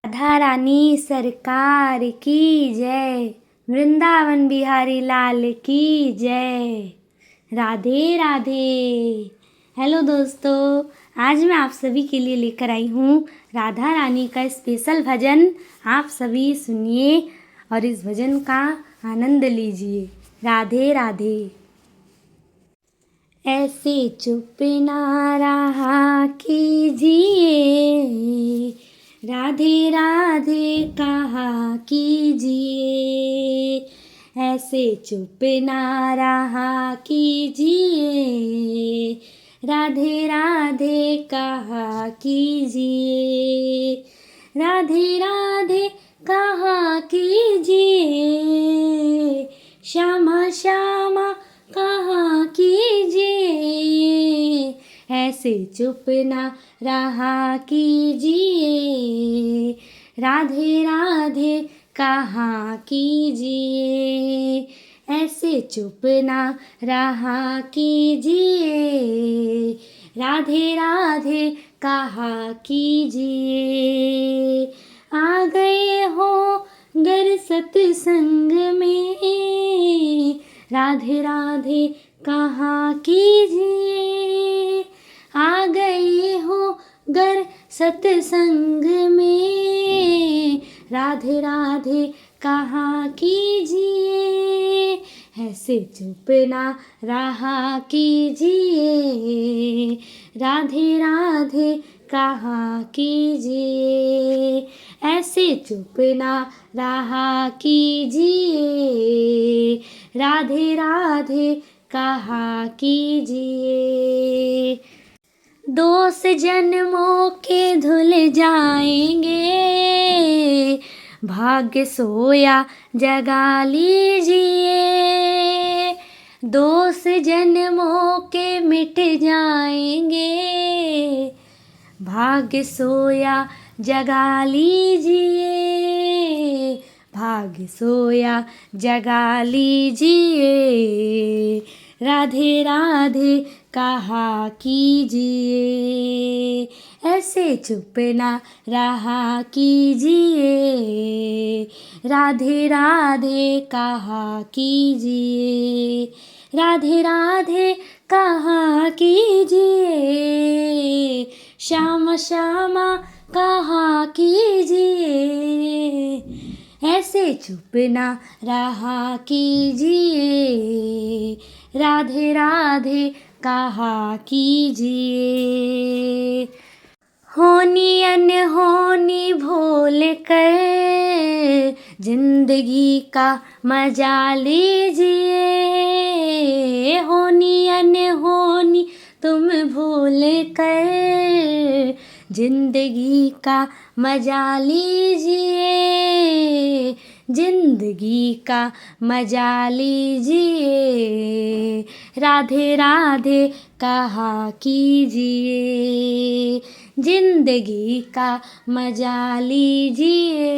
राधा रानी सरकार की जय। वृंदावन बिहारी लाल की जय। राधे राधे। हेलो दोस्तों, आज मैं आप सभी के लिए लेकर आई हूँ राधा रानी का स्पेशल भजन। आप सभी सुनिए और इस भजन का आनंद लीजिए। राधे राधे। ऐसे चुप ना रहा कीजिए, राधे राधे कहा कीजिए। ऐसे चुप ना रहा कीजिए, राधे राधे कहा कीजिए। राधे राधे कहा कीजिए, श्यामा श्यामा कहा कीजिए। ऐसे चुप ना रहा कीजिए, राधे राधे कहा कीजिए। ऐसे चुप ना रहा कीजिए, राधे राधे कहा कीजिए। आ गए हो गर सत्संग में, राधे राधे कहा कीजिए। आ गए हो गर सत्संग में, राधे राधे कहा कीजिए। ऐसे चुप ना रहा कीजिए, राधे राधे कहा कीजिए। ऐसे चुप ना रहा कीजिए, राधे राधे कहा कीजिए। दोष जन्मों के धुल जाएंगे, भाग्य सोया जगा लीजिए। दोष जन्मों के मिट जाएंगे, भाग्य सोया जगा लीजिए। भाग्य सोया जगा लीजिए, राधे राधे कहा कीजिए। ऐसे चुप ना रहा कीजिए, राधे राधे कहा कीजिए। राधे राधे कहा कीजिए, श्यामा श्यामा कहा कीजिए। ऐसे चुप ना रहा कीजिए, राधे राधे कहा कीजिए। होनी अनहोनी भूल कर जिंदगी का मजा लीजिए। होनी अनहोनी तुम भूल कर जिंदगी का मजा लीजिए। जिंदगी का मजा लीजिए, राधे राधे कहा कीजिए। जिंदगी का मजा लीजिए,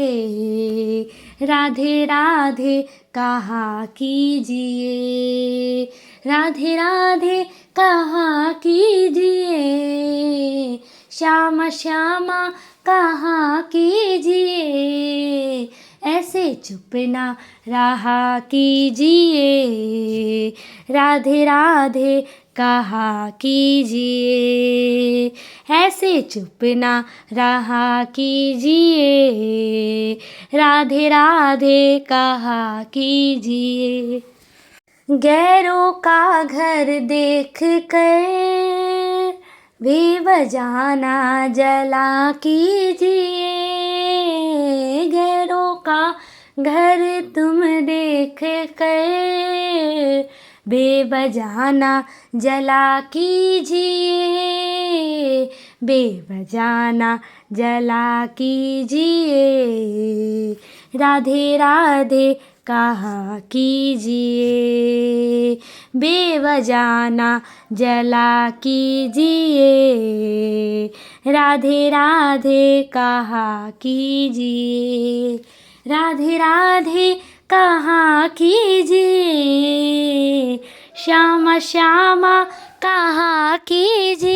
राधे राधे कहा कीजिए। राधे राधे कहा कीजिए, श्यामा श्यामा कहा कीजिए। ऐसे चुप ना रहा कीजिए, राधे राधे कहा कीजिए। ऐसे चुप ना रहा कीजिए, राधे राधे कहा कीजिए। गैरों का घर देख कर बेवजह ना जला कीजिए। गैरों का घर तुम देख कर बेवजह ना जला कीजिए। बेवजह ना जला कीजिए, राधे राधे कहा कीजिए। बेवजह ना जला कीजिए, राधे राधे कहा कीजिए। राधे राधे कहा कीजिए, श्यामा श्यामा कहाँ कीजिए,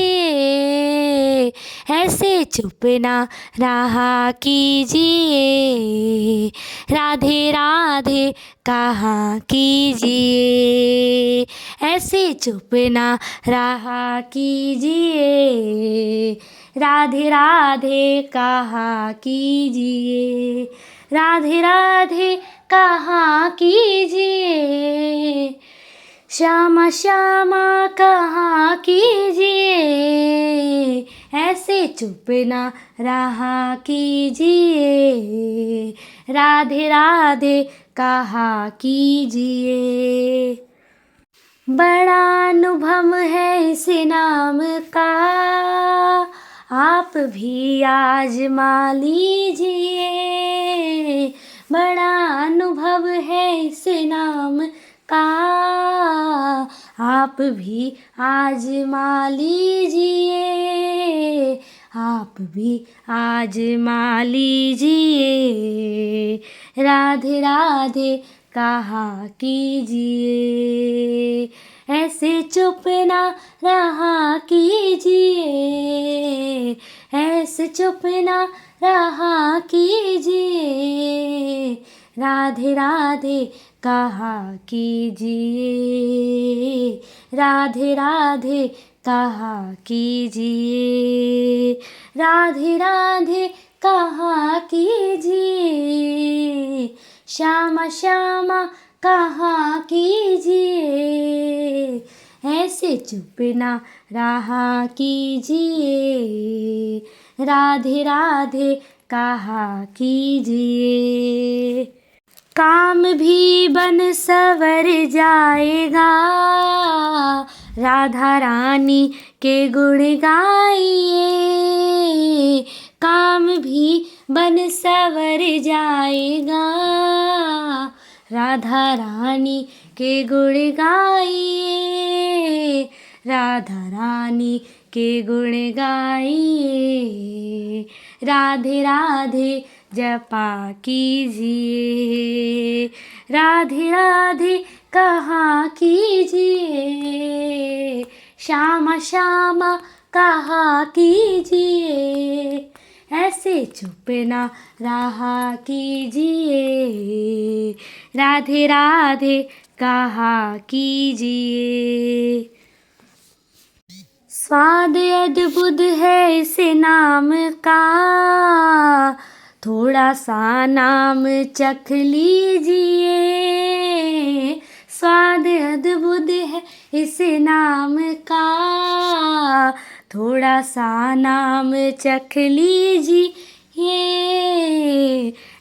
ऐसे चुप ना रहा कीजिए, राधे राधे कहाँ कीजिए, ऐसे चुप ना रहा कीजिए, राधे राधे कहाँ कीजिए, राधे राधे कहाँ कीजिए, श्यामा श्यामा कहाँ कीजिए, ऐसे चुप ना रहा कीजिए, राधे राधे कहाँ कीजिए। बड़ा अनुभव है इस नाम का, आप भी आजमा लीजिए, बड़ा अनुभव है इस नाम का, आप भी आजमा लीजिए, आप भी आजमा लीजिए, राधे राधे कहाँ कीजिए, ऐसे चुप ना रहा कीजिए, ऐसे चुप ना रहा कीजिए, राधे राधे कहाँ कीजिए, राधे राधे कहाँ कीजिए, राधे राधे कहाँ कीजिए, श्यामा श्यामा कहाँ कीजिए, ऐसे चुप ना रहा कीजिए, राधे राधे कहाँ कीजिए। काम भी बन सवर जाएगा, राधा रानी के गुण गाइए, काम भी बन सवर जाएगा, राधा रानी के गुण गाइए, राधा रानी के गुण गाइए, राधे राधे जपा कीजिए, राधे राधे कहाँ कीजिए, श्यामा श्यामा कहाँ कीजिए, ऐसे चुप ना रहा कीजिए, राधे राधे कहाँ कीजिए। स्वाद अद्भुत है इस नाम का, थोड़ा सा नाम चख लीजिए, स्वाद अद्भुत है इस नाम का, थोड़ा सा नाम चख लीजिए,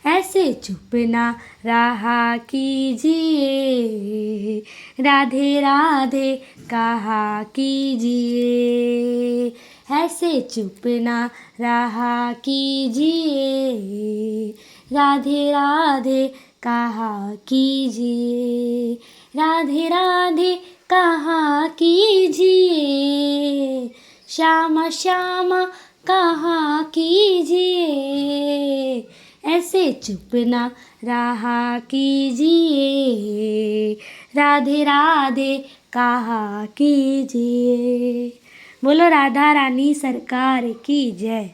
ऐसे चुप ना रहा कीजिए, राधे राधे कहाँ कीजिए, ऐसे चुप ना रहा कीजिए, राधे राधे कहाँ कीजिए, राधे राधे कहाँ कीजिए, श्यामा श्यामा कहाँ कीजिए, ऐसे चुप ना रहा कीजिए, राधे राधे कहाँ कीजिए। बोलो राधा रानी सरकार की जय।